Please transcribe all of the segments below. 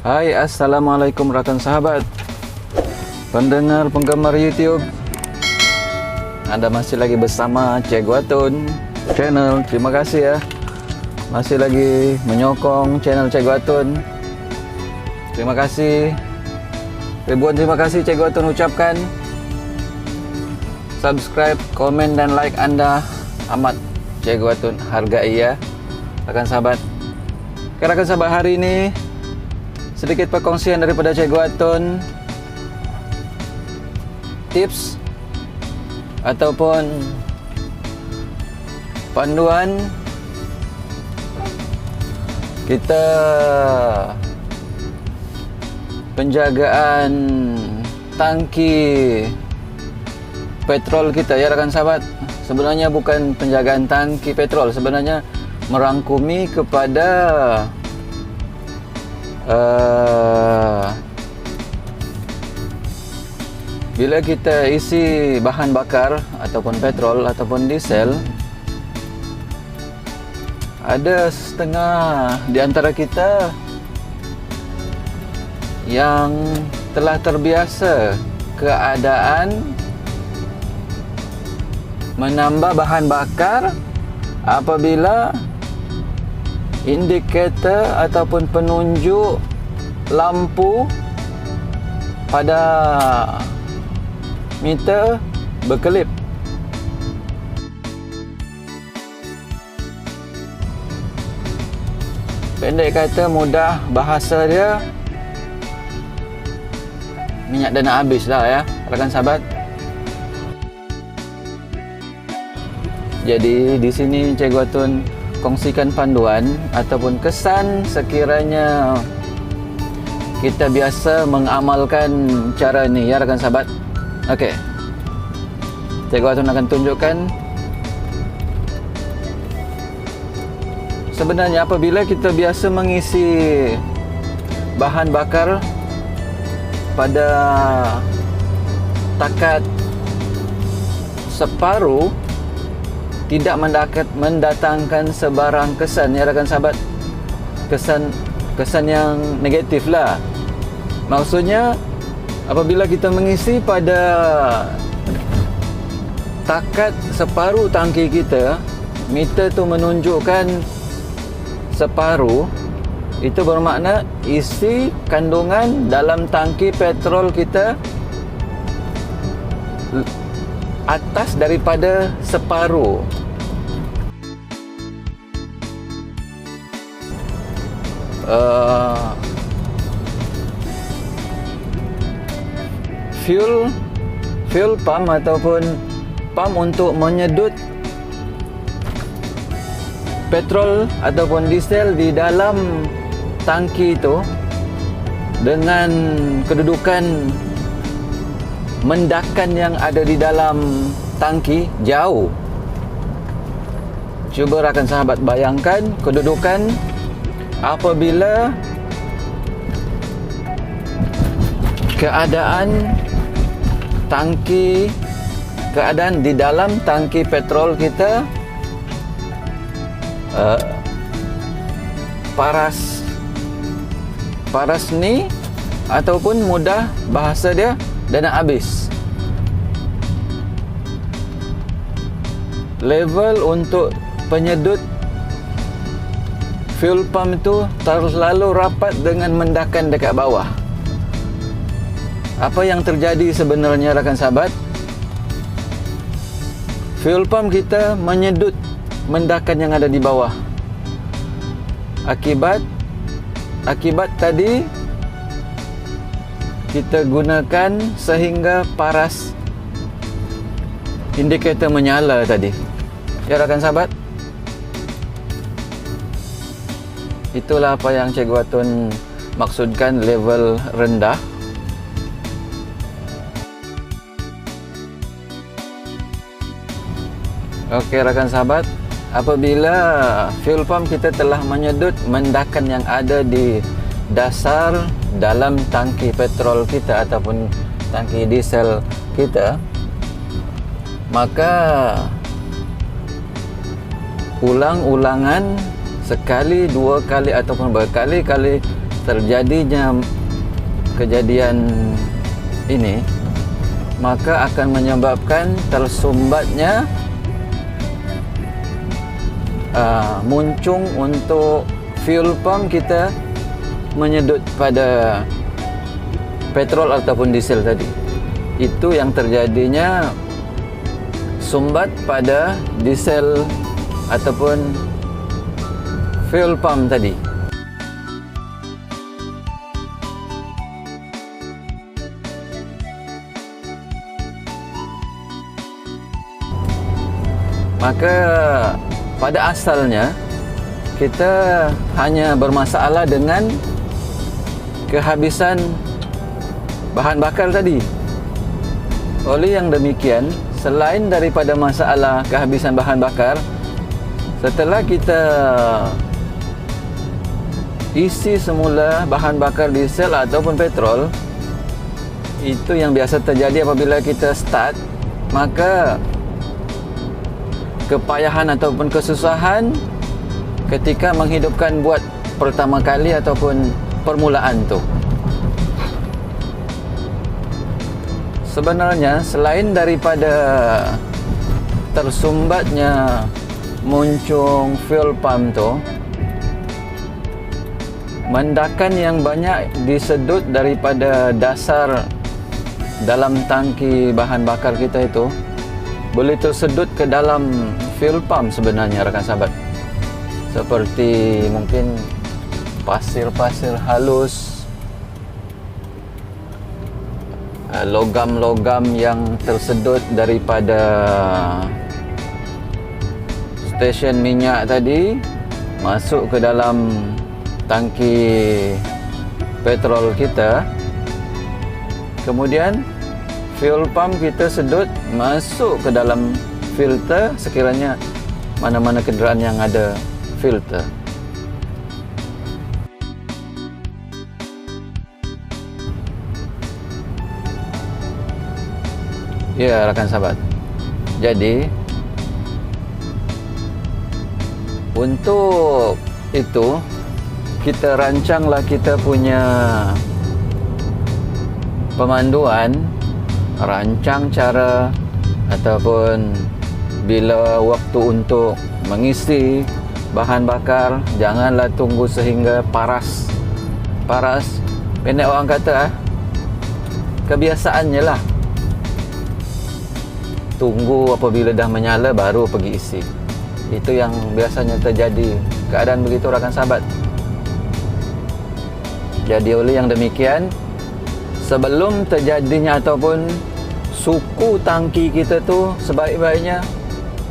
Hai, Assalamualaikum rakan sahabat, pendengar penggemar YouTube. Anda masih lagi bersama Cikgu Atun channel. Terima kasih ya, masih lagi menyokong channel Cikgu Atun. Terima kasih, ribuan terima kasih Cikgu Atun ucapkan. Subscribe, komen dan like Anda amat Cikgu Atun hargai ya rakan sahabat. Rakan sahabat, hari ini sedikit perkongsian daripada Cikgu Atun, tips ataupun panduan kita penjagaan tangki petrol kita ya rakan sahabat. Sebenarnya bukan penjagaan tangki petrol, sebenarnya merangkumi kepada bila kita isi bahan bakar ataupun petrol ataupun diesel, ada setengah di antara kita yang telah terbiasa keadaan menambah bahan bakar apabila indikator ataupun penunjuk lampu pada meter berkelip. Pendek kata, mudah bahasa dia, minyak dah nak habis lah ya rakan sahabat. Jadi di sini Cikgu Atun kongsikan panduan ataupun kesan sekiranya kita biasa mengamalkan cara ni ya rakan sahabat. Okey, Cikgu Atun akan tunjukkan sebenarnya apabila kita biasa mengisi bahan bakar pada takat separuh, tidak mendatangkan sebarang kesan ya rakan sahabat. Kesan yang negatif lah. Maksudnya apabila kita mengisi pada takat separuh tangki kita, meter tu menunjukkan separuh, itu bermakna isi kandungan dalam tangki petrol kita atas daripada separuh. Fuel pump ataupun pump untuk menyedut petrol ataupun diesel di dalam tangki itu dengan kedudukan mendakan yang ada di dalam tangki jauh. Cuba rakan sahabat bayangkan kedudukan apabila keadaan di dalam tangki petrol kita paras ni, ataupun mudah bahasa dia dah nak habis. Level untuk penyedut fuel pump itu terlalu rapat dengan mendakan dekat bawah. Apa yang terjadi sebenarnya rakan sahabat? Fuel pump kita menyedut mendakan yang ada di bawah. Akibat tadi kita gunakan sehingga paras indikator menyala tadi ya rakan sahabat. Itulah apa yang Cikgu Atun maksudkan level rendah. Okey rakan sahabat, apabila fuel pump kita telah menyedut mendakan yang ada di dasar dalam tangki petrol kita ataupun tangki diesel kita, maka ulang-ulangan sekali, dua kali ataupun berkali-kali terjadinya kejadian ini, maka akan menyebabkan tersumbatnya muncung untuk fuel pump kita menyedut pada petrol ataupun diesel tadi. Itu yang terjadinya sumbat pada diesel ataupun fuel pump tadi. Maka pada asalnya kita hanya bermasalah dengan kehabisan bahan bakar tadi. Oleh yang demikian, selain daripada masalah kehabisan bahan bakar, setelah kita isi semula bahan bakar diesel ataupun petrol, itu yang biasa terjadi apabila kita start, maka kepayahan ataupun kesusahan ketika menghidupkan buat pertama kali ataupun permulaan tu. Sebenarnya selain daripada tersumbatnya muncung fuel pump tu, mendakan yang banyak disedut daripada dasar dalam tangki bahan bakar kita itu boleh tersedut ke dalam fuel pump sebenarnya, rakan sahabat. Seperti mungkin pasir-pasir halus, logam-logam yang tersedut daripada stesen minyak tadi masuk ke dalam tangki petrol kita. Kemudian fuel pump kita sedut masuk ke dalam filter sekiranya mana-mana kenderaan yang ada filter. Ya, rakan sahabat. Jadi untuk itu kita rancanglah kita punya pemanduan, rancang cara ataupun bila waktu untuk mengisi bahan bakar, janganlah tunggu sehingga paras. Pendek orang kata, kebiasaannya lah tunggu apabila dah menyala baru pergi isi. Itu yang biasanya terjadi keadaan begitu, rakan sahabat. Jadi oleh yang demikian, sebelum terjadinya ataupun suku tangki kita tu, sebaik-baiknya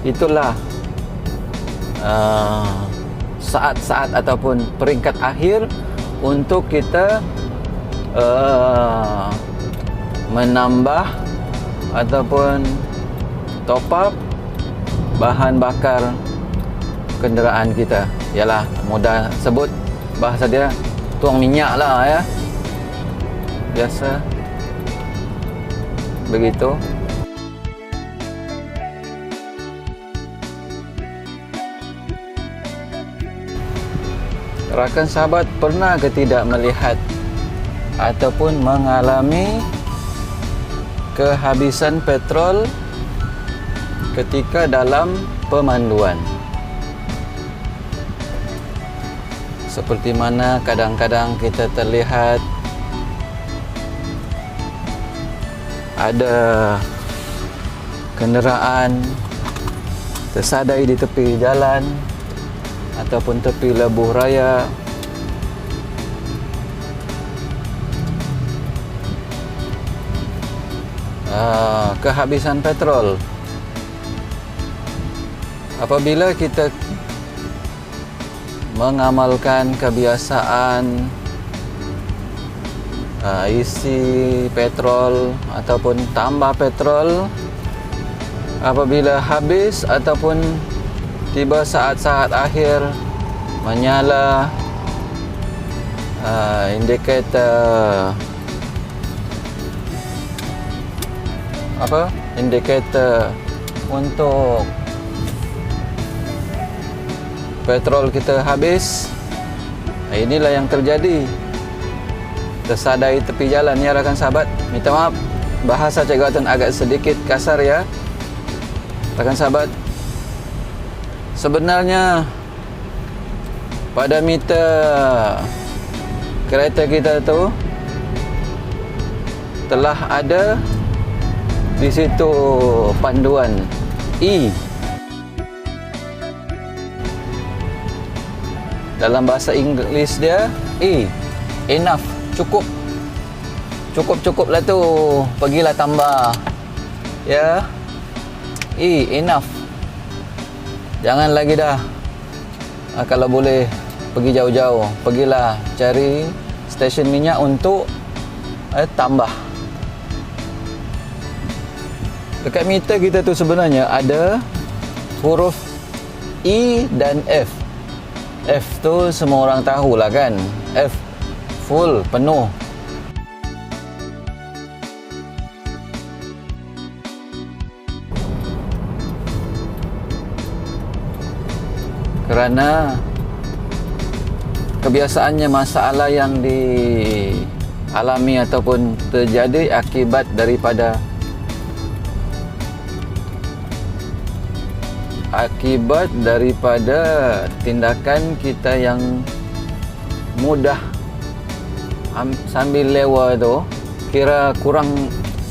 itulah saat-saat ataupun peringkat akhir untuk kita menambah ataupun top up bahan bakar kenderaan kita. Yalah, mudah sebut bahasa dia, tuang minyak lah ya, biasa begitu. Rakan sahabat, pernah ke tidak melihat ataupun mengalami kehabisan petrol ketika dalam pemanduan? Seperti mana kadang-kadang kita terlihat ada kenderaan tersadai di tepi jalan ataupun tepi lebuh raya. Kehabisan petrol. Apabila kita mengamalkan kebiasaan isi petrol ataupun tambah petrol, apabila habis ataupun tiba saat-saat akhir, menyala indikator indikator untuk petrol kita habis. Inilah yang terjadi. tersadai tepi jalan ya rakan sahabat. Minta maaf bahasa Cikgu Atun agak sedikit kasar ya rakan sahabat. Sebenarnya pada meter kereta kita tu telah ada di situ panduan E. Dalam bahasa Inggeris dia E, enough, cukup. Cukup lah tu, pergilah tambah ya. E, enough. Jangan lagi dah. Kalau boleh pergi jauh-jauh, pergilah cari stesen minyak untuk tambah. Dekat meter kita tu sebenarnya ada huruf E dan F. F tu semua orang tahulah kan. F full, penuh. Kerana kebiasaannya masalah yang dialami ataupun terjadi akibat daripada tindakan kita yang mudah sambil lewat tu, kira kurang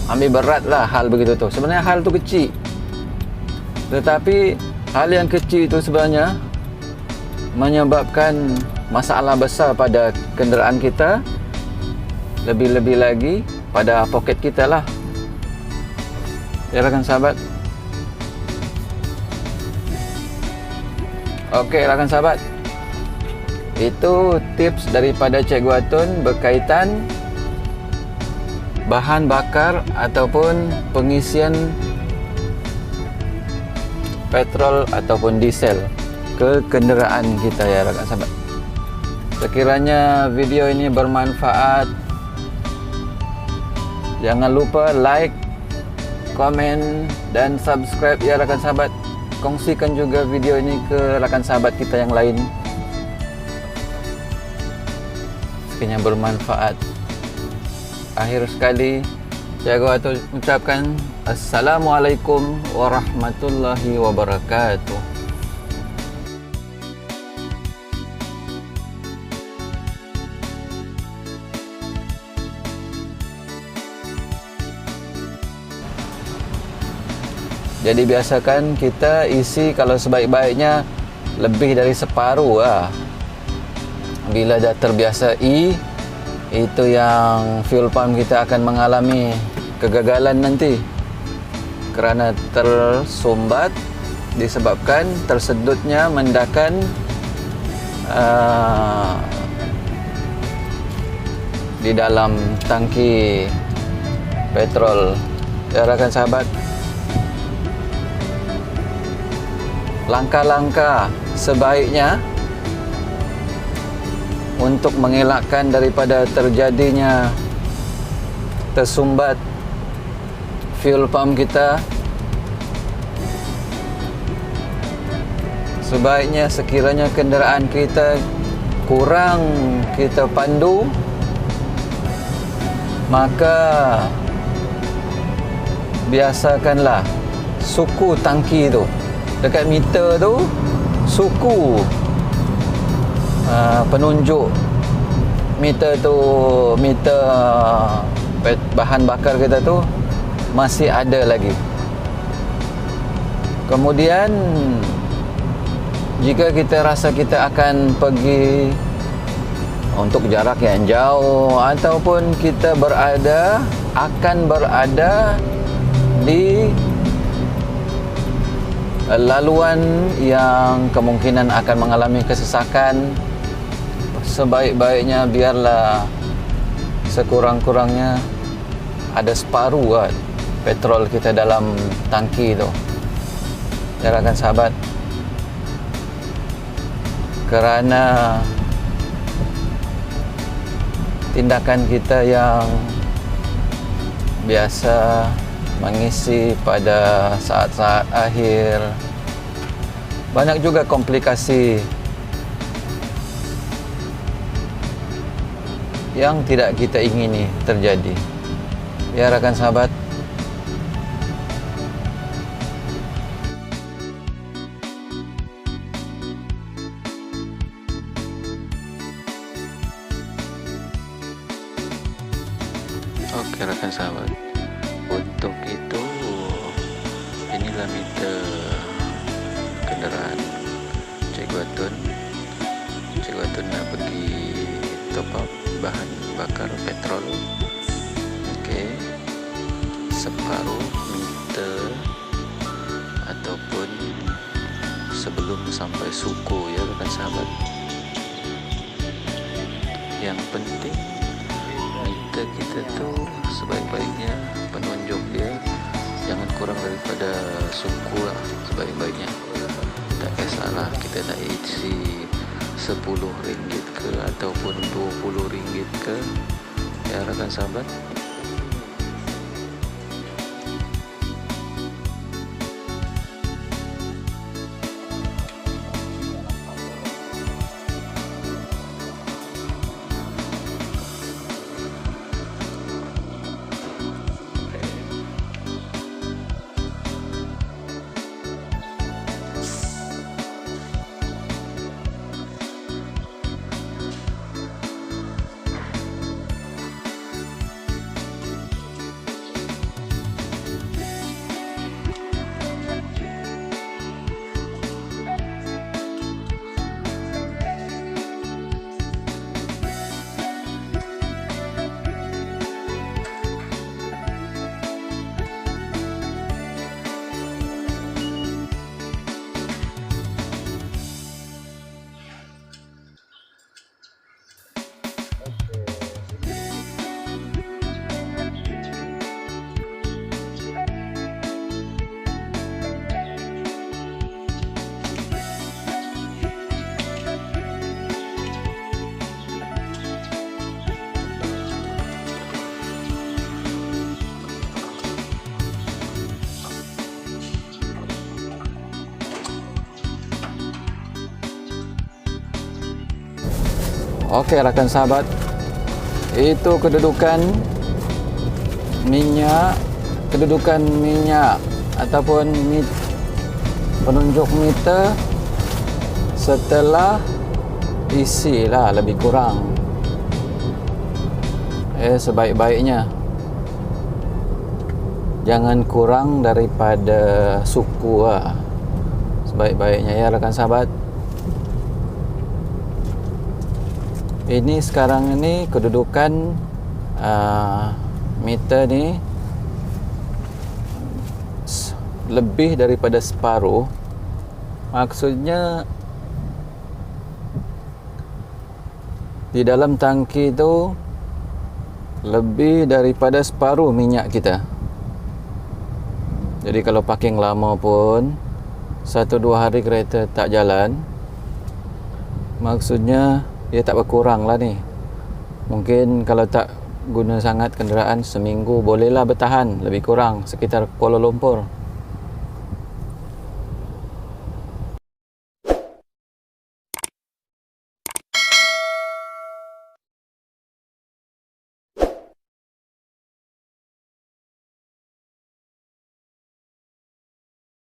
ambil berat lah hal begitu tu. Sebenarnya hal tu kecil, tetapi hal yang kecil itu sebenarnya menyebabkan masalah besar pada kenderaan kita, lebih-lebih lagi pada poket kita lah ya rakan sahabat. Okey rakan sahabat, itu tips daripada Cikgu Atun berkaitan bahan bakar ataupun pengisian petrol ataupun diesel ke kenderaan kita ya rakan sahabat. Sekiranya video ini bermanfaat, jangan lupa like, komen dan subscribe ya rakan sahabat. Kongsikan juga video ini ke rakan sahabat kita yang lain, sekiranya bermanfaat. Akhir sekali, Cikgu Atun ucapkan Assalamualaikum warahmatullahi wabarakatuh. Jadi biasakan kita isi kalau sebaik-baiknya lebih dari separuh lah. Bila dah terbiasa E, itu yang fuel pump kita akan mengalami kegagalan nanti kerana tersumbat disebabkan tersedutnya mendakan di dalam tangki petrol ya rakan sahabat. Langkah-langkah sebaiknya untuk mengelakkan daripada terjadinya tersumbat fuel pump kita, sebaiknya sekiranya kenderaan kita kurang kita pandu, maka biasakanlah suku tangki tu dekat meter tu, suku penunjuk meter tu, meter bahan bakar kita tu masih ada lagi. Kemudian jika kita rasa kita akan pergi untuk jarak yang jauh ataupun kita akan berada di laluan yang kemungkinan akan mengalami kesesakan, sebaik-baiknya biarlah sekurang-kurangnya ada separuh petrol kita dalam tangki tu ya rakan sahabat. Kerana tindakan kita yang biasa mengisi pada saat-saat akhir, banyak juga komplikasi yang tidak kita ingini terjadi. Ya rekan sahabat. Oke rekan sahabat, untuk itu inilah meter kendaraan Cegwatun nak pergi top up bahan bakar petrol. Oke, separuh meter ataupun sebelum sampai suku ya rekan sahabat. Yang penting meter kita tuh sebaik-baiknya penunjuk dia jangan kurang daripada suku lah, sebaik-baiknya. Tak kisahlah kita nak isi RM10 ke ataupun RM20 ke ya rekan sahabat. Oke rekan sahabat, itu kedudukan minyak ataupun penunjuk meter setelah isi lah lebih kurang. Sebaik-baiknya jangan kurang daripada suku lah. Sebaik-baiknya ya rekan sahabat. Ini sekarang ini kedudukan meter ni lebih daripada separuh. Maksudnya di dalam tangki tu lebih daripada separuh minyak kita. Jadi kalau parking lama pun 1-2 hari kereta tak jalan, maksudnya dia tak berkurang lah ni. Mungkin kalau tak guna sangat kenderaan seminggu bolehlah bertahan lebih kurang sekitar Kuala Lumpur.